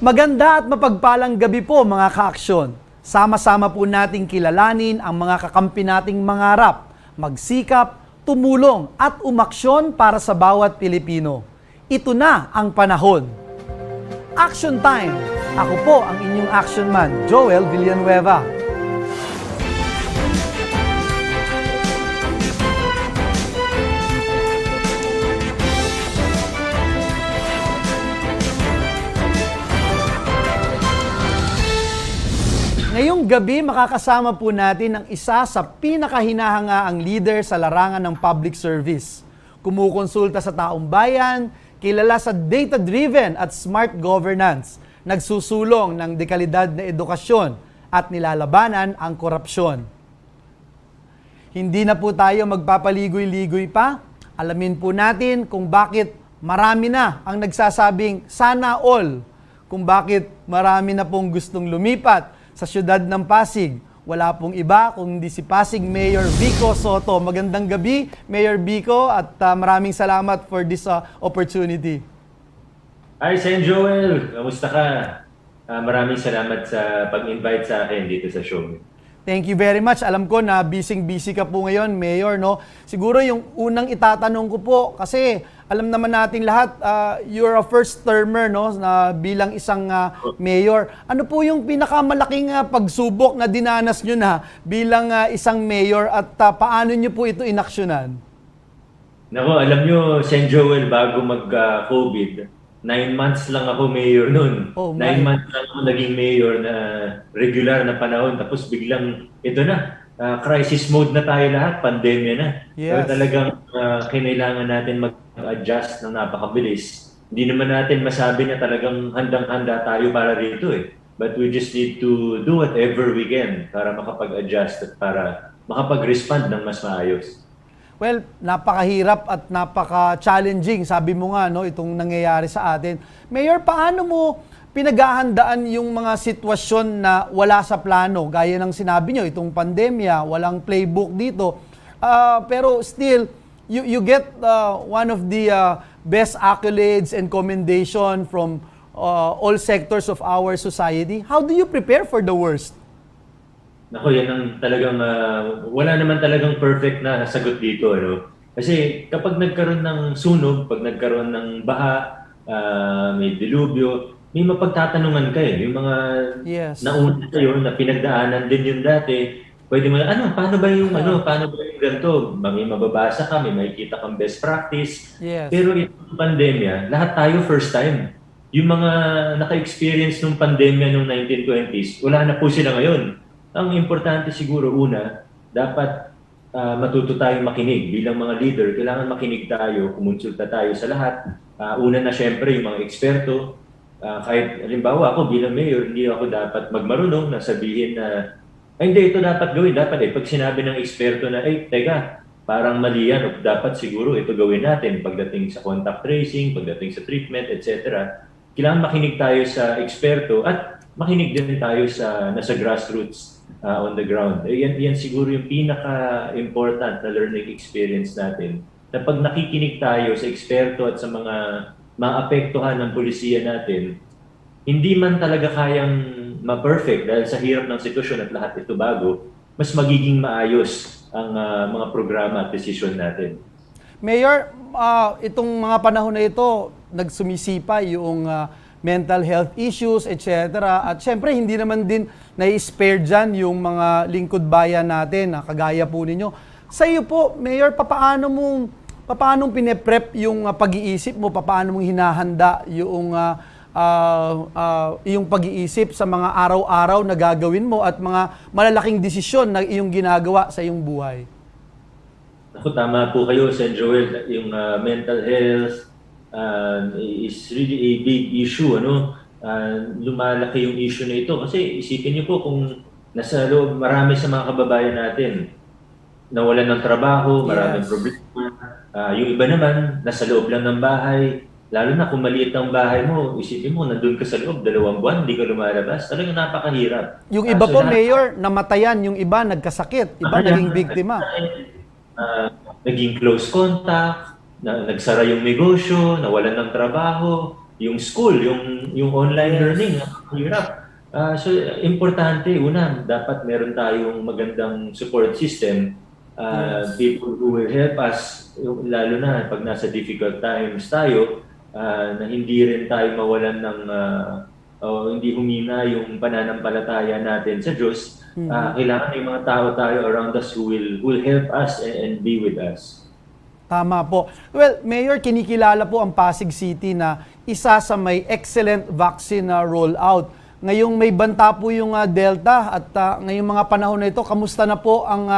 Maganda at mapagpalang gabi po mga ka-aksyon. Sama-sama po nating kilalanin ang mga kakampi nating mangarap, magsikap, tumulong at umaksyon para sa bawat Pilipino. Ito na ang panahon. Action time! Ako po ang inyong action man, Joel Villanueva. Ngayong gabi, makakasama po natin ang isa sa pinakahinahangaang leader sa larangan ng public service. Kumukonsulta sa taong bayan, kilala sa data-driven at smart governance, nagsusulong ng dekalidad na edukasyon at nilalabanan ang korupsyon. Hindi na po tayo magpapaligoy-ligoy pa. Alamin po natin kung bakit marami na ang nagsasabing sana all, kung bakit marami na pong gustong lumipat sa siyudad ng Pasig. Wala pong iba kundi si Pasig Mayor Vico Soto. Magandang gabi, Mayor Vico, at maraming salamat for this opportunity. Hi, Sen Joel. Kamusta ka? Maraming salamat sa pag-invite sa akin dito sa show. Thank you very much. Alam ko na busy ka po ngayon, Mayor, no? Siguro yung unang itatanong ko po, kasi alam naman nating lahat, you're a first-termer, no? Na bilang isang mayor. Ano po yung pinakamalaking pagsubok na dinanas nyo na bilang isang mayor at paano nyo po ito inaksyonan? Nako, alam nyo, Sen Joel, bago mag-COVID, 9 months lang ako mayor noon. 9 months lang ako naging mayor na regular na panahon. Tapos biglang, ito na, crisis mode na tayo lahat, pandemya na. Yes. So talagang kinailangan natin mag-adjust ng napakabilis. Hindi naman natin masabi na talagang handang-handa tayo para rito eh. But we just need to do whatever we can para makapag-adjust at para makapag-respond ng mas maayos. Well, napakahirap at napaka-challenging, sabi mo nga, no, itong nangyayari sa atin. Mayor, paano mo pinaghahandaan yung mga sitwasyon na wala sa plano? Gaya ng sinabi nyo, itong pandemya, walang playbook dito. Pero still, you get one of the best accolades and commendation from all sectors of our society. How do you prepare for the worst? Nako, yan ang talagang, wala naman talagang perfect na sagot dito. Ano? Kasi kapag nagkaroon ng sunog, pag nagkaroon ng baha, may dilubyo, may mapagtatanungan ka eh. Yung mga nauna kayo na pinagdaanan din yun dati, pwede mo, paano ba yung ganito? May mababasa ka, may makikita kang best practice. Yes. Pero itong pandemya, lahat tayo first time. Yung mga naka-experience ng pandemya noong 1920s, wala na po sila ngayon. Ang importante siguro, una, dapat matuto tayong makinig. Bilang mga leader, kailangan makinig tayo, kumonsulta tayo sa lahat. Una na syempre yung mga eksperto. Kahit, halimbawa ako bilang mayor, hindi ako dapat magmarunong na sabihin na, hindi, ito dapat gawin. Dapat pag sinabi ng eksperto na, teka, parang mali yan, o dapat siguro ito gawin natin pagdating sa contact tracing, pagdating sa treatment, etc. Kailangan makinig tayo sa eksperto at makinig din tayo sa nasa grassroots on the ground. Yan siguro yung pinaka-important na learning experience natin. Na pag nakikinig tayo sa eksperto at sa mga maapektuhan ng pulisiya natin, hindi man talaga kayang ma-perfect dahil sa hirap ng sitwasyon at lahat ito bago, mas magiging maayos ang mga programa at desisyon natin. Mayor, itong mga panahon na ito, nagsumisipa yung mental health issues, etc. At syempre, hindi naman din nai-spare dyan yung mga lingkod bayan natin, kagaya po ninyo. Sa iyo po, Mayor, paano mong pine-prep yung pag-iisip mo, paano mong hinahanda yung iyong pag-iisip sa mga araw-araw na gagawin mo at mga malalaking desisyon na iyong ginagawa sa iyong buhay? Ako, tama po kayo, Sen Joel, yung mental health, is really a big issue, lumalaki yung issue na ito kasi isipin niyo po kung nasa loob, marami sa mga kababayan natin nawalan ng trabaho, maraming problema. Yung iba naman nasa loob lang ng bahay, lalo na kung maliit ang bahay mo, isipin mo nandun ka sa loob 2 buwan, hindi ka lumalabas, talagang napakahirap. Yung iba po, Mayor, namatayan, yung iba nagkasakit, iba naging biktima. Naging close contact, nagsara yung negosyo, nawalan ng trabaho. yung school, yung online learning, hirap. So, importante, una, dapat meron tayong magandang support system. People who will help us, lalo na pag nasa difficult times tayo, na hindi rin tayo mawalan ng, o hindi humina yung pananampalataya natin sa Diyos. Kailangan may mga tao tayo around us who will help us and be with us. Tama po. Well, Mayor, kinikilala po ang Pasig City na isa sa may excellent vaccine rollout. Ngayong may banta po yung Delta at ngayong mga panahon na ito, kamusta na po ang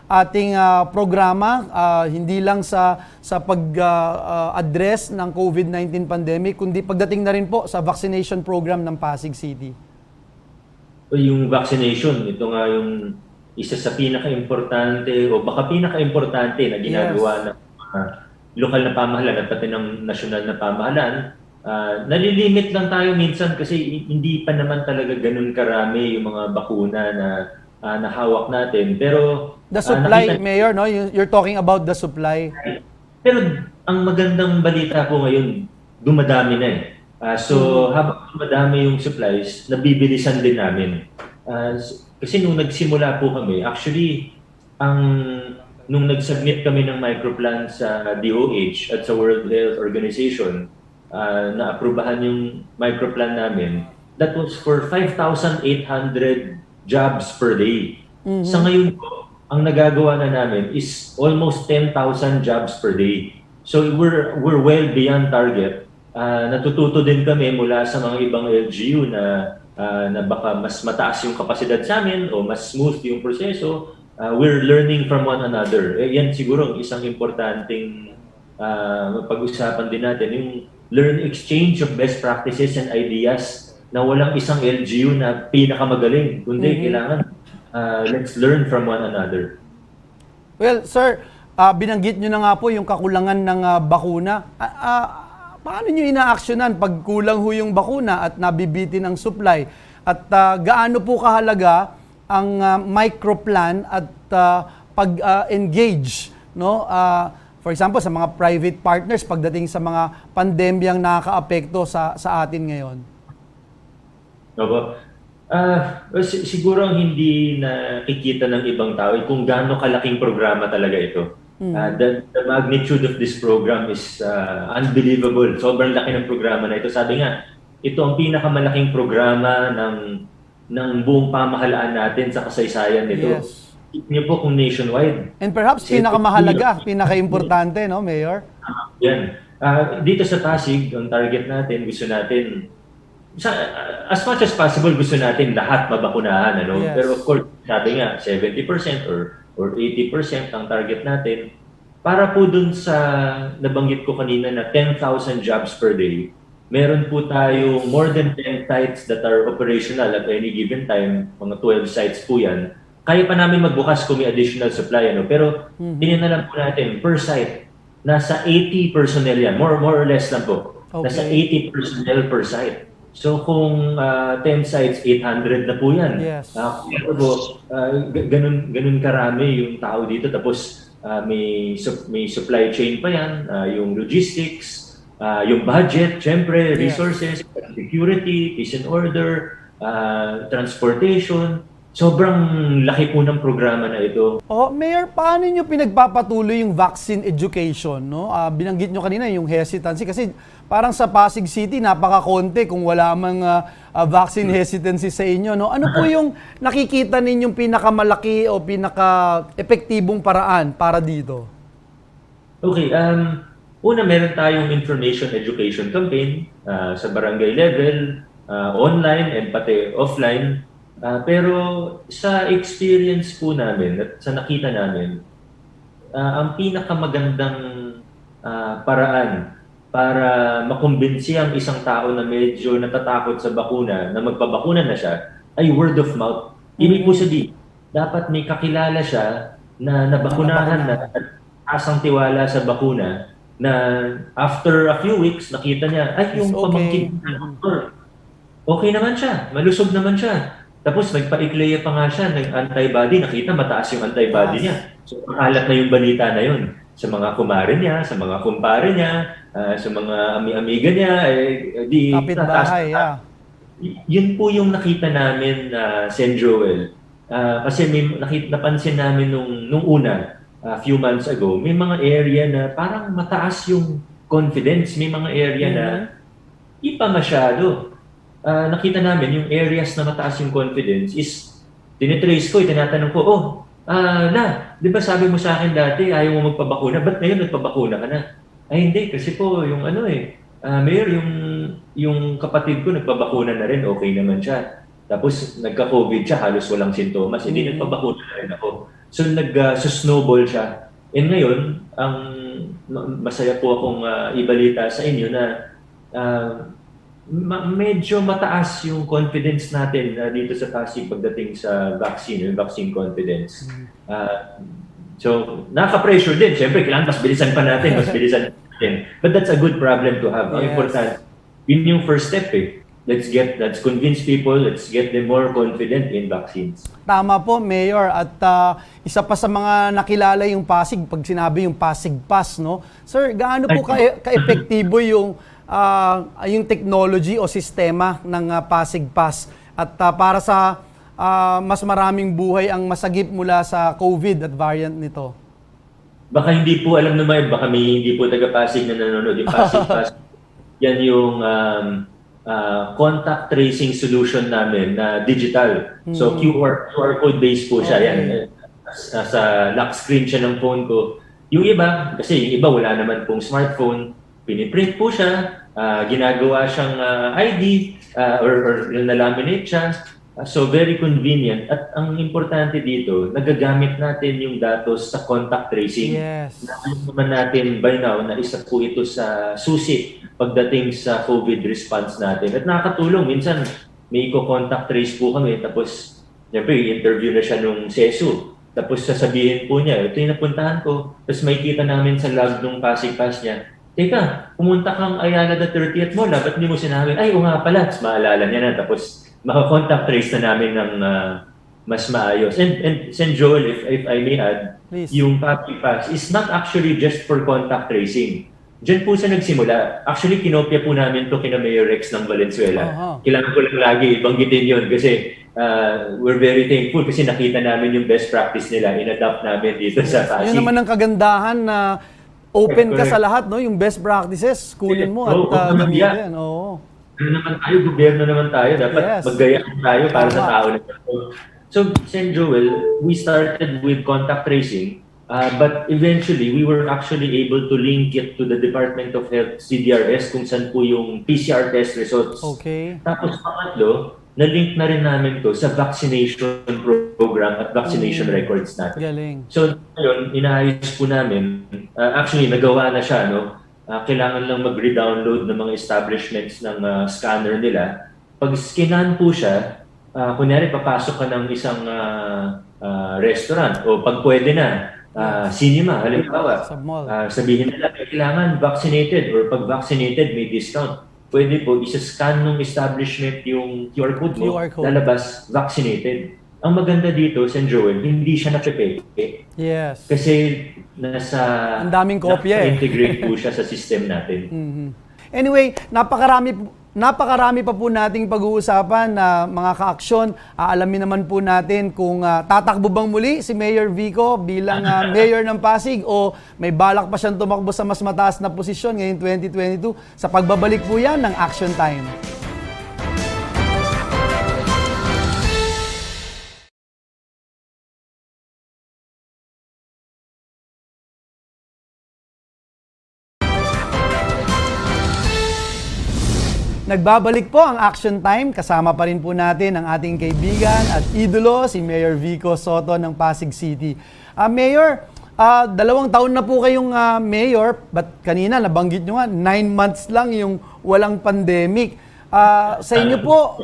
ating programa, hindi lang sa pag-address ng COVID-19 pandemic, kundi pagdating na rin po sa vaccination program ng Pasig City? Yung vaccination, ito nga yung isa sa pinaka-importante o baka pinaka-importante na ginagawa ng lokal na pamahalaan at pati ng nasyonal na pamahalaan. Nalilimit lang tayo minsan kasi hindi pa naman talaga ganun karami yung mga bakuna na hawak natin. Pero the supply, Mayor, no? You're talking about the supply. Pero ang magandang balita po ngayon, dumadami na eh. So habang dumadami yung supplies, nabibilisan din namin. Kasi nung nagsimula po kami, actually, nung nag-submit kami ng microplan sa DOH at sa World Health Organization, na aprubahan yung microplan namin, that was for 5,800 jobs per day. Sa ngayon po, ang nagagawa na namin is almost 10,000 jobs per day. So we're well beyond target. Natututo din kami mula sa mga ibang LGU na baka mas mataas yung kapasidad sa amin o mas smooth yung proseso. We're learning from one another. Yan siguro isang importanteng pag-usapan din natin, yung exchange of best practices and ideas na walang isang LGU na pinakamagaling, kundi kailangan let's learn from one another. Well, sir, binanggit nyo na nga po yung kakulangan ng bakuna. Paano nyo ina-actionan pag kulang ho yung bakuna at nabibitin ang supply? At gaano po kahalaga ang microplan at pag-engage, no? For example, sa mga private partners pagdating sa mga pandemyang nakakaapekto sa atin ngayon? Opo. Siguro hindi nakikita ng ibang tao kung gaano kalaking programa talaga ito. The magnitude of this program is unbelievable. Sobrang laki ng programa na ito. Sabi nga, ito ang pinakamalaking programa ng buong pamahalaan natin sa kasaysayan nito. Yes. Niyo po kung nationwide. And perhaps pinakamahalaga, pinaka-importante, no, Mayor? Yan. Dito sa Pasig, ang target natin, gusto natin, as much as possible, gusto natin lahat mabakunahan. Ano? Yes. Pero of course, sabi nga, 70% or 80% ang target natin. Para po dun sa nabanggit ko kanina na 10,000 jobs per day, meron po tayo more than 10 sites that are operational at any given time, mga 12 sites po yan. Kaya pa namin magbukas kung may additional supply. Ano? Pero tingnan na lang po natin, per site, nasa 80 personnel yan. More or less lang po. Okay. Nasa 80 personnel per site. So kung 10 sites, 800 na po yan. Yes. Ganun karami yung tao dito. Tapos may supply chain pa yan, yung logistics, yung budget, syempre, resources, security, peace and order, transportation. Sobrang laki po ng programa na ito. Mayor, paano nyo pinagpapatuloy yung vaccine education? No? Binanggit nyo kanina yung hesitancy kasi parang sa Pasig City napaka-konti kung wala mang vaccine hesitancy sa inyo. No? Ano po yung nakikita ninyong pinakamalaki o pinaka-epektibong paraan para dito? Okay, una meron tayong information education campaign sa barangay level, online and pati offline. Pero sa experience po namin at sa nakita namin, ang pinakamagandang paraan para makumbinsi ang isang tao na medyo natatakot sa bakuna, na magpabakuna na siya, ay word of mouth. Ibig po sabihin, dapat may kakilala siya na nabakunahan na at asang tiwala sa bakuna na after a few weeks, nakita niya, ay yung pamangkin okay naman siya, malusog naman siya. Tapos nagpa-eclair pa nga siya ng antibody, nakita mataas yung antibody niya. So alat na yung balita na yun sa mga kumare niya, sa mga kumpare niya, sa mga amiga niya, di Kapitbahay, yeah. Yun po yung nakita namin Sen Joel. Kasi napansin namin nung una, few months ago, may mga area na parang mataas yung confidence. May mga area na di pa masyado. Nakita namin yung areas na mataas yung confidence is tinitrace ko, tinatanong ko, di ba sabi mo sa akin dati ayaw mo magpabakuna? Ba't ngayon nagpabakuna ka na? Ay hindi, kasi po yung Mayor, yung kapatid ko nagpabakuna na rin, okay naman siya. Tapos nagka-COVID siya, halos walang sintomas, hindi nagpabakuna na rin ako. So nag-snowball siya. And ngayon, masaya po akong ibalita sa inyo na medyo mataas yung confidence natin dito sa Pasig pagdating sa vaccine, yung vaccine confidence. So, nakaka-pressure din. Siyempre, kailangan mas bilisan pa natin, mas bilisan natin. But that's a good problem to have. Ang important, yun yung first step Let's convince people, let's get them more confident in vaccines. Tama po, Mayor. At isa pa sa mga nakilala yung Pasig, pag sinabi yung Pasig Pass, no? Sir, gaano po ka-epektibo yung technology o sistema ng Pasig Pass? At para sa mas maraming buhay ang masagip mula sa COVID at variant nito? Baka hindi po alam naman, baka may hindi po taga-Pasig na nanonood. Yung Pasig Pass, yan yung contact tracing solution namin na digital. So QR code based po siya. Yan. Nasa lock screen siya ng phone ko. Yung iba, kasi yung iba wala naman pong smartphone, piniprint po siya, ginagawa siyang ID or na-laminate siya. So very convenient. At ang importante dito, nagagamit natin yung datos sa contact tracing. Yes. Alam naman natin by now na isa po ito sa susi pagdating sa COVID response natin. At nakakatulong. Minsan may contact trace po kami tapos siyempre i-interview na siya nung CESU. Tapos sasabihin po niya, ito yung napuntahan ko. Tapos makikita namin sa log nung Pasig Pass niya, teka, pumunta kang Ayala the 30th mo, ba't hindi mo sinabi? Ay, nga pala. Tapos maalala niya na. Tapos maka-contact trace na namin ng mas maayos. And Sen Joel, if I may add, please, yung Pasig Pass is not actually just for contact tracing. Diyan po siya nagsimula. Actually, kinopya po namin to kina Mayor Rex ng Valenzuela. Kailangan ko lang lagi banggitin yun kasi we're very thankful kasi nakita namin yung best practice nila. In-adapt namin dito sa Pasig. Yun naman ang kagandahan na open ka sa lahat, no? Yung best practices, kunin mo at gamitin. Oo. Ano naman tayo, gobyerno naman tayo. Dapat maggayaan tayo para sa tao na ito. So, Sen Joel, we started with contact tracing. But eventually, we were actually able to link it to the Department of Health, CDRS, kung saan po yung PCR test results. Okay. Tapos pangatlo, na-link na rin namin to sa vaccination program at vaccination records natin. Galing. So, ngayon, inaayos po namin. Actually, nagawa na siya, no? Kailangan lang mag-redownload ng mga establishments ng scanner nila. Pag skinan po siya, kunyari papasok ka ng isang restaurant o pag pwede na, cinema, halimbawa, sabihin nila, kailangan vaccinated or pag vaccinated may discount. Pwede po, isa-scan ng establishment yung QR code mo, lalabas vaccinated. Ang maganda dito, Sen Joel, hindi siya napepeke. Yes. Kasi ang daming kopya integrate po siya sa system natin. Anyway, napakarami pa po nating pag-uusapan na mga ka-aksyon. Aalamin naman po natin kung tatakbo bang muli si Mayor Vico bilang mayor ng Pasig o may balak pa siyang tumakbo sa mas mataas na posisyon ngayong 2022. Sa pagbabalik po yan ng Action Time. Nagbabalik po ang Action Time. Kasama pa rin po natin ang ating kaibigan at idolo, si Mayor Vico Sotto ng Pasig City. Mayor, 2 taon na po kayong mayor, but kanina nabanggit nyo nga, 9 months lang yung walang pandemic. Sa inyo po,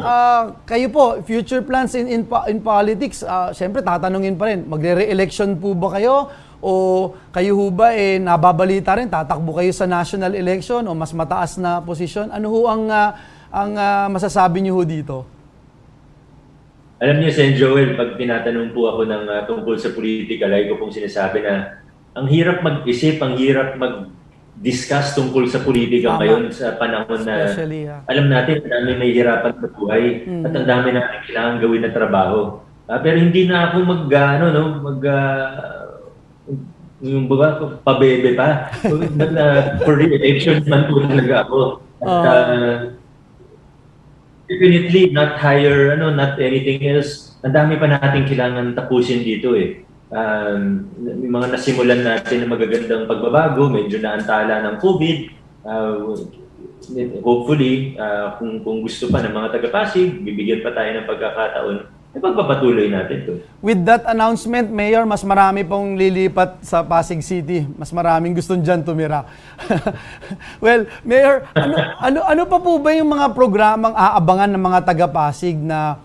kayo po, future plans in politics, syempre tatanungin pa rin, magre-re-election po ba kayo? O kayo ho ba nababalita rin, tatakbo kayo sa national election o mas mataas na posisyon? Ano ho ang masasabi niyo ho dito? Alam niyo, Sen Joel, pag tinatanong po ako ng tungkol sa politika, lagi ko pong sinasabi na ang hirap mag-isip, ang hirap discuss tungkol sa politika Tama. ngayon sa panahon na Especially, alam natin ang dami nahihirapan sa buhay at ang dami natin kailangan gawin na trabaho. Pero hindi na ako yung baga, pabebe pa. For re-election man po talaga ako. At definitely not hire, not anything else. Ang dami pa natin kailangan tapusin dito eh. Yung mga nasimulan natin na magagandang pagbabago, medyo naantala ng COVID. Hopefully, kung gusto pa ng mga taga-Pasig, bibigyan pa tayo ng pagkakataon, pagpapatuloy natin to. With that announcement, Mayor, mas marami pong lilipat sa Pasig City. Mas maraming gustong dyan tumira. Well, Mayor, ano pa po ba yung mga programang aabangan ng mga taga-Pasig na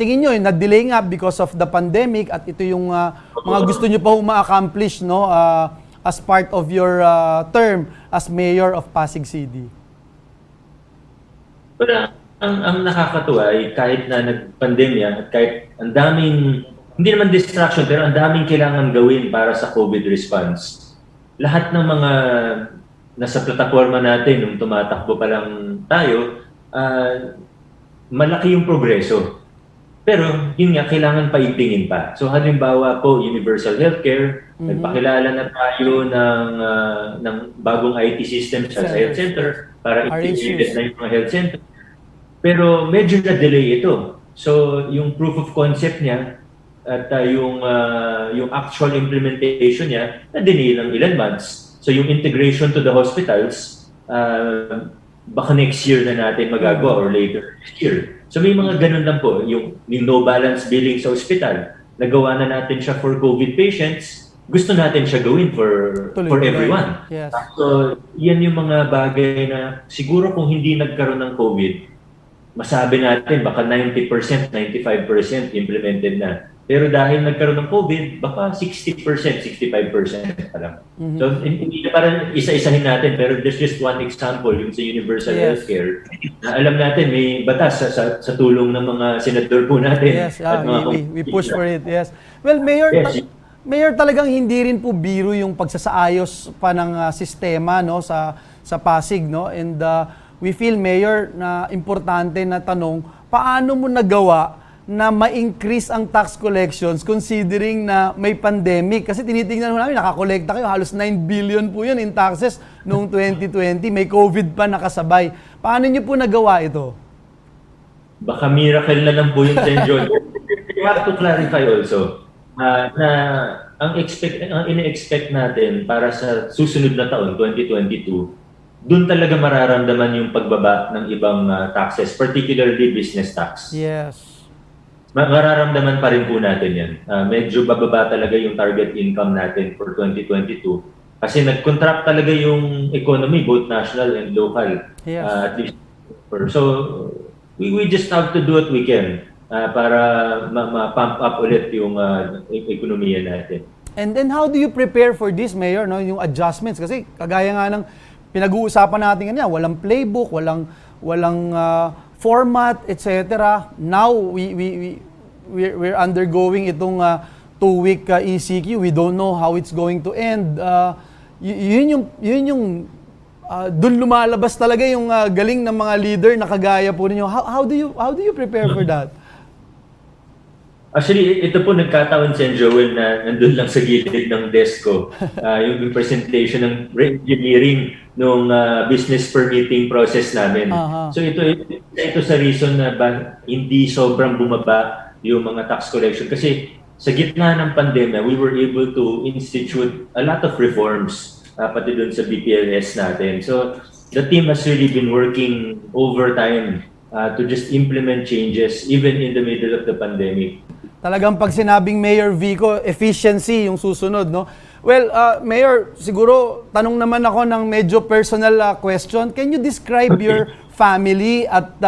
tingin nyo, na-delay nga because of the pandemic at ito yung mga gusto nyo pa ma-accomplish, no, as part of your term as Mayor of Pasig City? Pero ang nakakatuwa ay kahit na nag-pandemya at kahit ang daming, hindi naman distraction, pero ang daming kailangan gawin para sa COVID response. Lahat ng mga nasa plataforma natin, nung tumatakbo pa lang tayo, malaki yung progreso. Pero yun nga, kailangan paigtingin pa. So halimbawa po, universal healthcare, nagpakilala na tayo ng bagong IT system sa health center para integrated na yung mga health center. Pero medyo na-delay ito. So yung proof of concept niya at yung actual implementation niya, na-delay ng ilan months. So yung integration to the hospitals, baka next year na natin magagawa or later this year. So may mga ganun lang po, yung no balance billing sa hospital, nagawa na natin siya for COVID patients, gusto natin siya gawin for everyone. Yes. So yan yung mga bagay na siguro kung hindi nagkaroon ng COVID, masabi natin baka 90%, 95% implemented na. Pero dahil nagkaroon ng COVID, baka 60%, 65% pa lang. So, hindi na parang isa-isahin natin, pero there's just one example, yung sa universal healthcare. Alam natin, may batas sa tulong ng mga senador po natin. Yes, we push for it, yes. Well, Mayor, Mayor, talagang hindi rin po biro yung pagsasaayos pa ng sistema, no, sa Pasig, no? And we feel, Mayor, na importante na tanong, paano mo nagawa na ma-increase ang tax collections considering na may pandemic? Kasi tinitingnan mo namin, nakakolekta kayo, halos 9 billion po yun in taxes noong 2020. May COVID pa nakasabay. Paano niyo po nagawa ito? Baka miracle na lang po yun, Sen. John. You have to clarify also na ang ina-expect natin para sa susunod na taon, 2022, doon talaga mararamdaman yung pagbaba ng ibang taxes, particularly business tax. Yes. Mararamdaman pa rin po natin yan. Medyo bababa talaga yung target income natin for 2022. Kasi nag-contract talaga yung economy, both national and local. Yes. At least. So, we just have to do what we can para ma-pump up ulit yung ekonomiya natin. And then how do you prepare for this, Mayor, no? Yung adjustments? Kasi kagaya nga ng pinag-uusapan natin kanina, walang playbook, walang format, etc. Now we're undergoing itong 2-week ECQ. We don't know how it's going to end. Yun yung doon lumalabas talaga yung galing ng mga leader na kagaya po ninyo. How do you prepare for that? Actually, ito po nagkataon, Sen. Joel, na nandun lang sa gilid ng desk ko. Yung presentation ng re-engineering nung business permitting process namin. So ito sa reason na hindi sobrang bumaba yung mga tax collection. Kasi sa gitna ng pandemya, we were able to institute a lot of reforms pati dun sa BPLS natin. So the team has really been working overtime to just implement changes even in the middle of the pandemic. Talagang pag sinabing Mayor Vico, efficiency yung susunod, no? Well, Mayor, siguro tanong naman ako ng medyo personal question. Can you describe your family at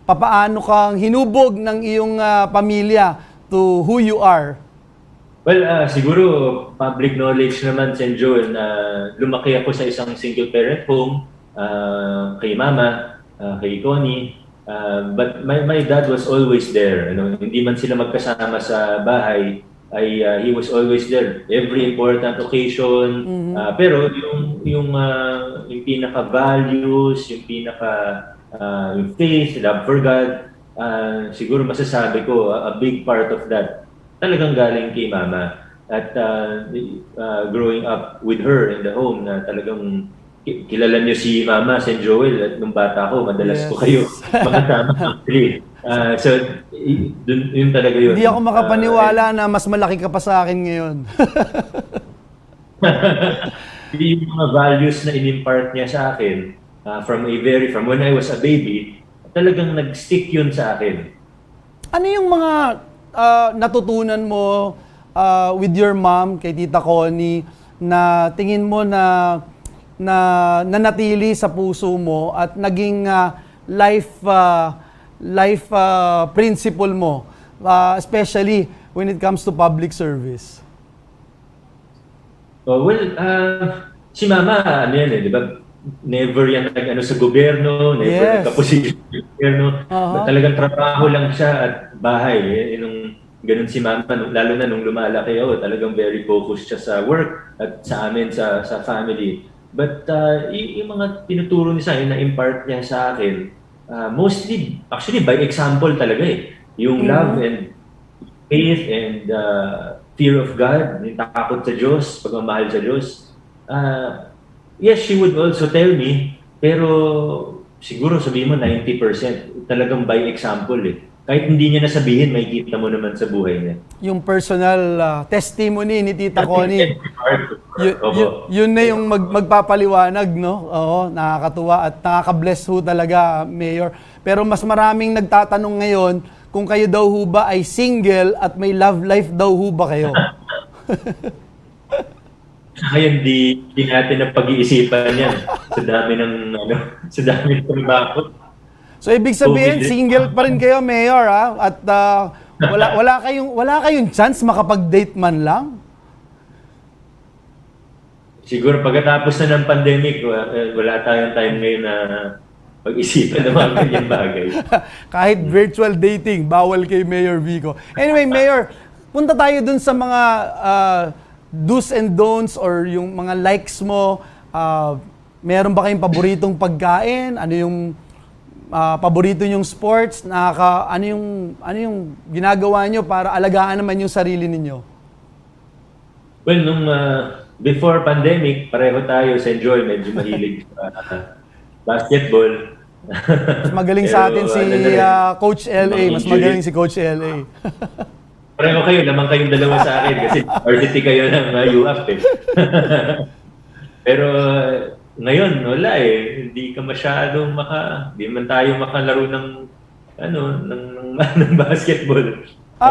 papaano kang hinubog ng iyong pamilya to who you are? Well, siguro public knowledge naman, Sen. Joel, na lumaki ako sa isang single parent home kay mama, kay Connie. But my dad was always there. Hindi man sila magkasama sa bahay, he was always there every important occasion. Pero yung pinaka values, yung pinaka yung faith, love for God, siguro masasabi ko a big part of that talagang galing kay mama. At growing up with her in the home, na talagang kilala niyo si Mama, St. Joel, at nung bata ko, madalas ko kayo makatama actually. So, yun talaga yun. Hindi ako makapaniwala na mas malaki ka pa sa akin ngayon. Yung mga values na in-impart niya sa akin, from when I was a baby, talagang nag-stick yun sa akin. Ano yung mga natutunan mo with your mom, kay Tita Connie, na tingin mo na nanatili sa puso mo at naging life principle mo, especially when it comes to public service? Si Mama, ano yan di ba? Never yan sa gobyerno, never nagka-position sa gobyerno. Talagang trabaho lang siya at bahay. Ganun si Mama, lalo na nung lumalaki ako, talagang very focused siya sa work at sa amin, sa family. But yung mga tinuturo niya sa akin, na-impart niya sa akin, mostly, actually by example talaga Yung love and faith and fear of God, yung takot sa Diyos, pagmamahal sa Diyos. Yes, she would also tell me, pero siguro sabihin mo 90%, talagang by example Kahit hindi niya nasabihin, makikita mo naman sa buhay niya. Yung personal testimony ni Tita Connie, yun na yung magpapaliwanag, no? Oo, nakakatuwa at nakaka-bless ho talaga, Mayor. Pero mas maraming nagtatanong ngayon kung kayo daw ho ba ay single at may love life daw ho ba kayo? Kaya hindi natin na pag-iisipan yan sa dami ng trabaho. So ibig sabihin, single pa rin kayo, Mayor, ha? At wala kayong chance makapag-date man lang? Siguro pagkatapos na ng pandemic, wala tayong time ngayon na pag-isipan ng mga ganyan bagay. Kahit virtual dating, bawal kay Mayor Vico. Anyway, Mayor, punta tayo dun sa mga do's and don'ts or yung mga likes mo. Meron ba kayong paboritong pagkain? Ano yung paborito yung sports? Ano yung ginagawa nyo para alagaan naman yung sarili ninyo? Well, nung before pandemic, pareho tayo sa Joy, medyo mahilig basketball. Mas magaling sa atin si Coach LA. Mas magaling si Coach LA. Pareho kayo, naman kayong dalawa sa akin kasi varsity kayo ng UAP Pero ngayon, wala Hindi ka masyadong hindi man tayo makalaro ng basketball.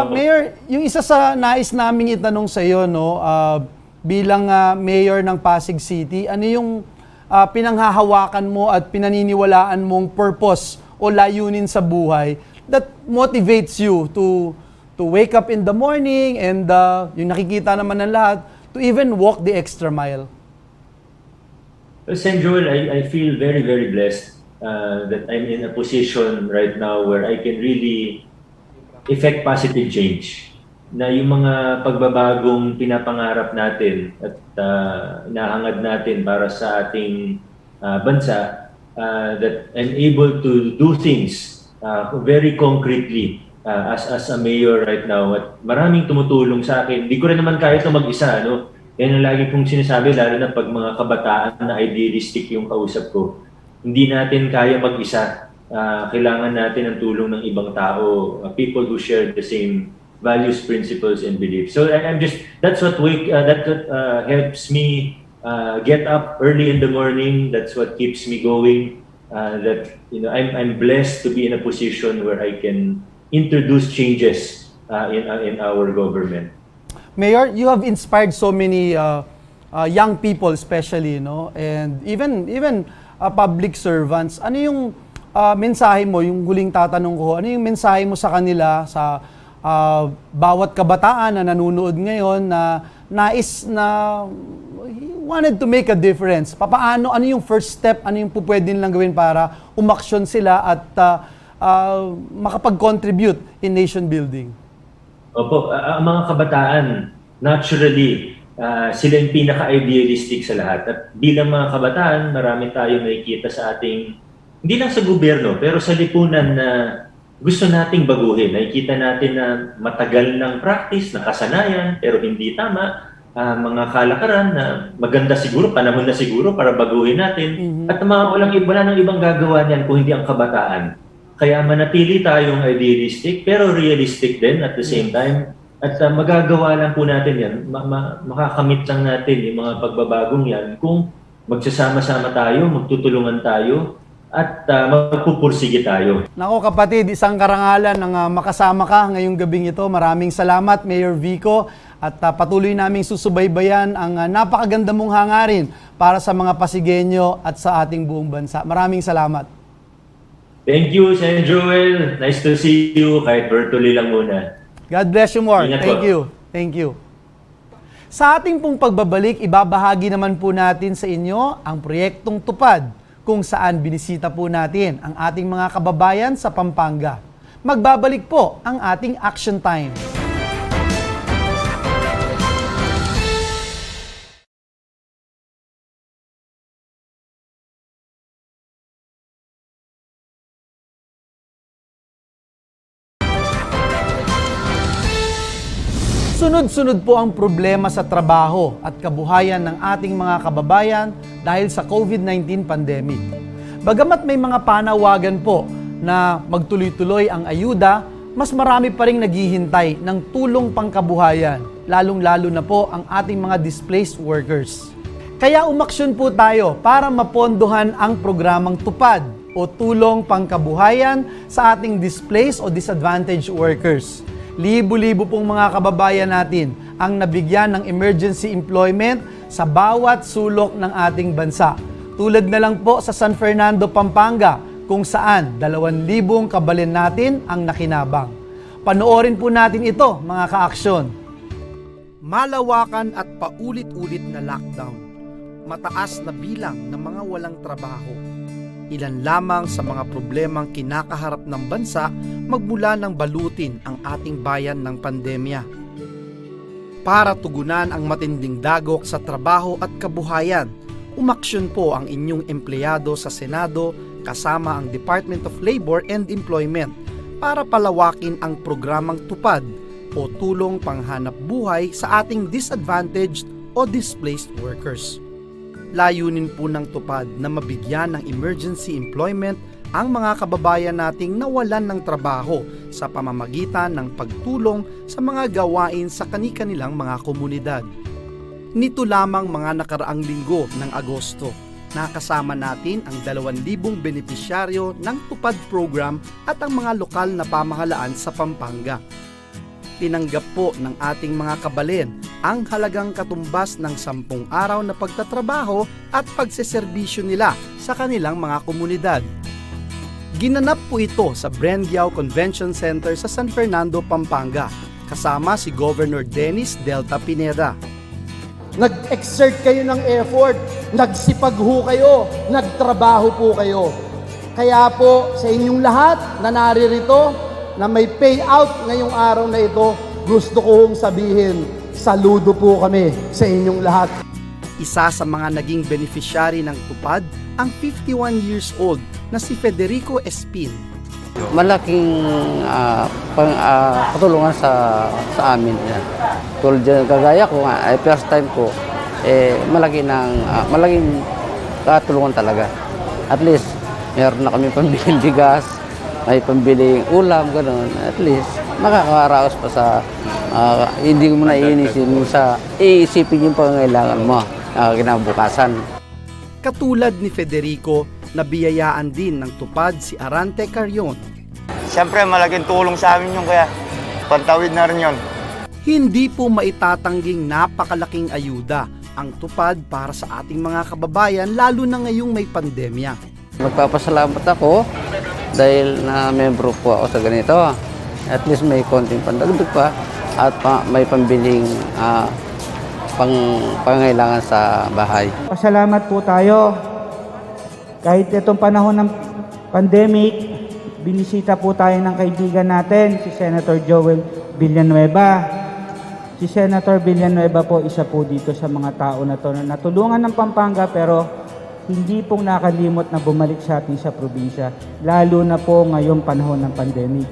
Mayor, yung isa sa nais naming itanong sa iyo, no, bilang mayor ng Pasig City, ano yung pinanghahawakan mo at pinaniniwalaan mong purpose o layunin sa buhay that motivates you to wake up in the morning and yung nakikita naman ng lahat, to even walk the extra mile? St. Joel, I feel very, very blessed that I'm in a position right now where I can really effect positive change. Na yung mga pagbabagong pinapangarap natin at inahangad natin para sa ating bansa, that I'm able to do things very concretely as a mayor right now. At maraming tumutulong sa akin. Hindi ko rin naman kaya ito mag-isa, no? Yan ang lagi kong sinasabi, lalo na pag mga kabataan na idealistic yung kausap ko. Hindi natin kaya mag-isa. Kailangan natin ang tulong ng ibang tao, people who share the same values, principles, and beliefs. So that's what helps me get up early in the morning. That's what keeps me going. I'm blessed to be in a position where I can introduce changes in our government. Mayor, you have inspired so many young people, especially, no, and even public servants. Ano yung mensahe mo? Yung huling tatanong ko, ano yung mensahe mo sa kanila, sa bawat kabataan na nanonood ngayon na nais na wanted to make a difference? Papaano, ano yung first step, ano yung pwede nilang gawin para umaksyon sila at makapag-contribute in nation building? Opo, ang mga kabataan, naturally, sila yung pinaka-idealistic sa lahat. At bilang mga kabataan, marami tayong nakikita sa ating, hindi lang sa gobyerno, pero sa lipunan na gusto nating baguhin. Nakikita natin na matagal ng practice, na kasanayan, pero hindi tama. Mga kalakaran na maganda siguro, panahon na siguro para baguhin natin. At wala nang ibang gagawa niyan kung hindi ang kabataan. Kaya manatili tayong idealistic pero realistic din at the same time. At magagawa lang po natin yan, makakamit lang natin yung mga pagbabagong yan kung magsasama-sama tayo, magtutulungan tayo, at magpupursige tayo. Nako kapatid, isang karangalan ng makasama ka ngayong gabing ito. Maraming salamat, Mayor Vico. At patuloy naming susubaybayan ang napakaganda mong hangarin para sa mga Pasigueño at sa ating buong bansa. Maraming salamat. Thank you, Sen. Joel. Nice to see you kahit virtually lang muna. God bless you more. Ingat Thank po. you. Thank you. Sa ating pong pagbabalik, ibabahagi naman po natin sa inyo ang proyektong Tupad kung saan binisita po natin ang ating mga kababayan sa Pampanga. Magbabalik po ang ating action time. Sunod-sunod po ang problema sa trabaho at kabuhayan ng ating mga kababayan dahil sa COVID-19 pandemic. Bagamat may mga panawagan po na magtuloy-tuloy ang ayuda, mas marami pa ring naghihintay ng tulong pangkabuhayan, lalong-lalo na po ang ating mga displaced workers. Kaya umaksyon po tayo para mapondohan ang programang Tupad o Tulong Pangkabuhayan sa ating displaced o disadvantaged workers. Libo-libo pong mga kababayan natin ang nabigyan ng emergency employment sa bawat sulok ng ating bansa. Tulad na lang po sa San Fernando, Pampanga, kung saan 2,000 kabalin natin ang nakinabang. Panoorin po natin ito, mga ka-aksyon. Malawakan at paulit-ulit na lockdown. Mataas na bilang ng mga walang trabaho. Ilan lamang sa mga problemang kinakaharap ng bansa magmula ng balutin ang ating bayan ng pandemya. Para tugunan ang matinding dagok sa trabaho at kabuhayan, umaksyon po ang inyong empleyado sa Senado kasama ang Department of Labor and Employment para palawakin ang programang Tupad o Tulong Panghanap Buhay sa ating disadvantaged o displaced workers. Layunin po ng Tupad na mabigyan ng emergency employment ang mga kababayan nating nawalan ng trabaho sa pamamagitan ng pagtulong sa mga gawain sa kani-kanilang mga komunidad. Nito lamang mga nakaraang linggo ng Agosto, nakasama natin ang 2,000 benepisyaryo ng Tupad program at ang mga lokal na pamahalaan sa Pampanga. Tinanggap po ng ating mga kabalin ang halagang katumbas ng 10 araw na pagtatrabaho at pagseserbisyo nila sa kanilang mga komunidad. Ginanap po ito sa Brengiao Convention Center sa San Fernando, Pampanga, kasama si Governor Dennis Delta Pineda. Nag-exert kayo ng effort, nagsipag ho kayo, nagtrabaho po kayo. Kaya po sa inyong lahat na naririto, na may payout ngayong araw na ito, gusto ko hong sabihin, saludo po kami sa inyong lahat. Isa sa mga naging beneficiary ng Tupad, ang 51 years old na si Federico Espin. Malaking katulungan sa amin yan. Tulad dyan, kagaya ko nga, first time ko, malaking katulungan talaga. At least, meron na kami pambiling bigas, may pambiling ulam, gano'n. At least, makakaraos pa sa, hindi mo na iisipin yung pangangailangan mo, kinabukasan. Katulad ni Federico, nabiyayaan din ng Tupad si Arante Carion. Siyempre, malaking tulong sa amin yung kaya pantawid na rin yun. Hindi po maitatangging napakalaking ayuda ang Tupad para sa ating mga kababayan, lalo na ngayong may pandemya. Magpapasalamat ako dahil na membro po ako sa ganito. At least may konting pandagdag pa at may pambiling pangangailangan sa bahay. Pasalamat po tayo. Kahit itong panahon ng pandemic, binisita po tayo ng kaibigan natin, si Senator Joel Villanueva. Si Senator Villanueva po, isa po dito sa mga tao na to na natulungan ng Pampanga pero hindi pong nakalimot na bumalik sa atin sa probinsya, lalo na po ngayong panahon ng pandemic.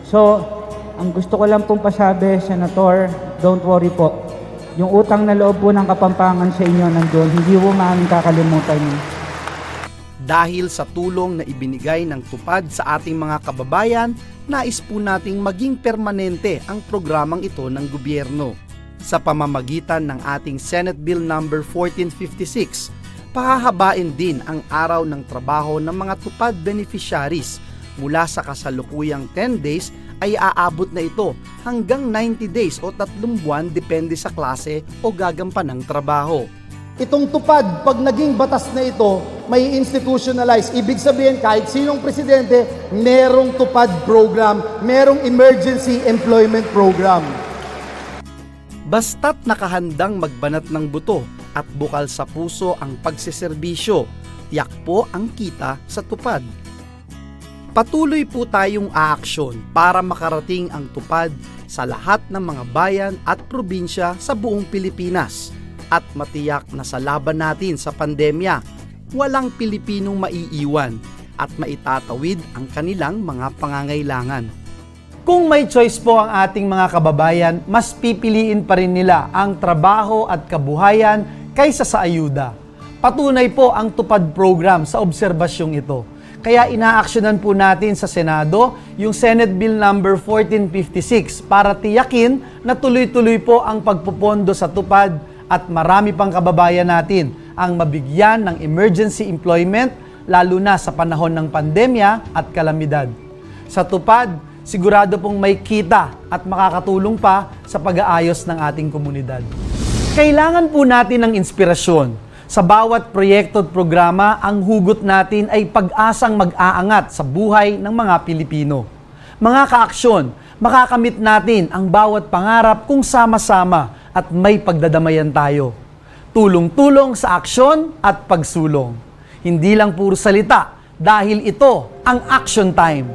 So, ang gusto ko lang pong pasabi, Senator, don't worry po. Yung utang na loob po ng Kapampangan sa inyo nandun, hindi po maaaring kakalimutan yun. Dahil sa tulong na ibinigay ng tupad sa ating mga kababayan, nais po nating maging permanente ang programang ito ng gobyerno. Sa pamamagitan ng ating Senate Bill number 1456, pahahabain din ang araw ng trabaho ng mga tupad beneficiaries. Mula sa kasalukuyang 10 days ay aabot na ito hanggang 90 days o 3 buwan depende sa klase o gagampan ng trabaho. Itong tupad, pag naging batas na ito, may institutionalize. Ibig sabihin, kahit sinong presidente, merong tupad program, merong emergency employment program. Basta't nakahandang magbanat ng buto at bukal sa puso ang pagseserbisyo, tiyak po ang kita sa tupad. Patuloy po tayong aaksyon para makarating ang tupad sa lahat ng mga bayan at probinsya sa buong Pilipinas at matiyak na sa laban natin sa pandemya, walang Pilipinong maiiwan at maitatawid ang kanilang mga pangangailangan. Kung may choice po ang ating mga kababayan, mas pipiliin pa rin nila ang trabaho at kabuhayan kaysa sa ayuda. Patunay po ang tupad program sa obserbasyong ito. Kaya inaaksyonan po natin sa Senado yung Senate Bill number 1456 para tiyakin na tuloy-tuloy po ang pagpupondo sa tupad at marami pang kababayan natin ang mabigyan ng emergency employment lalo na sa panahon ng pandemya at kalamidad. Sa tupad, sigurado pong may kita at makakatulong pa sa pag-aayos ng ating komunidad. Kailangan po natin ng inspirasyon. Sa bawat proyekto at programa, ang hugot natin ay pag-asang mag-aangat sa buhay ng mga Pilipino. Mga kaaksyon, makakamit natin ang bawat pangarap kung sama-sama at may pagdadamayan tayo. Tulong-tulong sa aksyon at pagsulong. Hindi lang puro salita, dahil ito ang action time.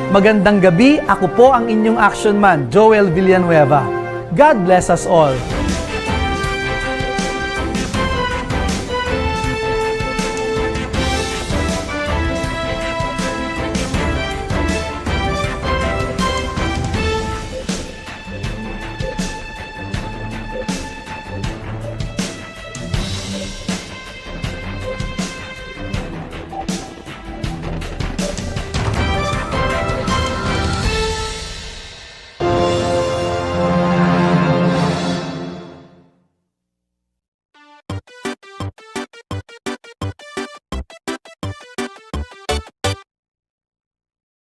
Magandang gabi, ako po ang inyong action man, Joel Villanueva. God bless us all.